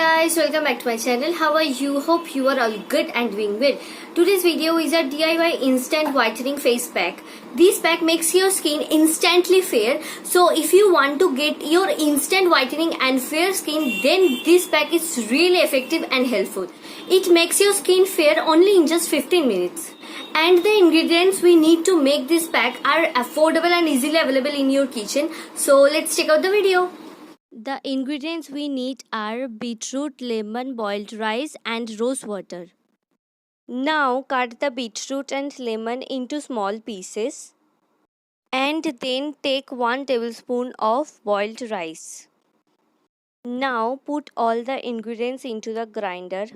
guys, welcome back to my channel. How are you? Hope you are all good and doing well. Today's video is a DIY instant whitening face pack. This pack makes your skin instantly fair. So if you want to get your instant whitening and fair skin, then this pack is really effective and helpful. It makes your skin fair only in just 15 minutes. And the ingredients we need to make this pack are affordable and easily available in your kitchen. So let's check out the video. The ingredients we need are beetroot, lemon, boiled rice and rose water. Now cut the beetroot and lemon into small pieces and then take 1 tablespoon of boiled rice. Now put all the ingredients into the grinder.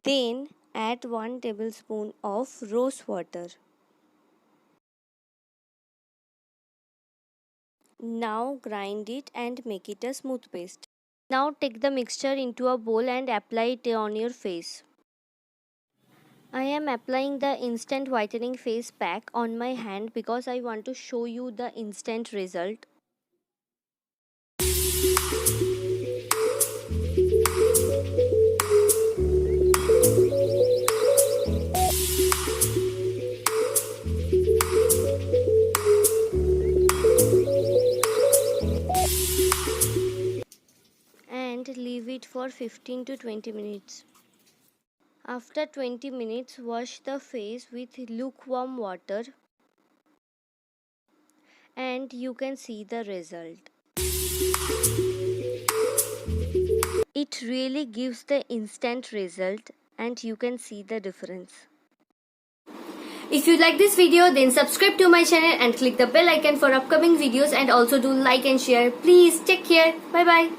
Then add 1 tablespoon of rose water. Now grind it and make it a smooth paste. Now take the mixture into a bowl and apply it on your face. I am applying the instant whitening face pack on my hand because I want to show you the instant result. Leave it for 15 to 20 minutes. After 20 minutes, wash the face with lukewarm water and you can see the result. It really gives the instant result and you can see the difference. If you like this video, then subscribe to my channel and click the bell icon for upcoming videos, and also do like and share. Please take care. Bye bye.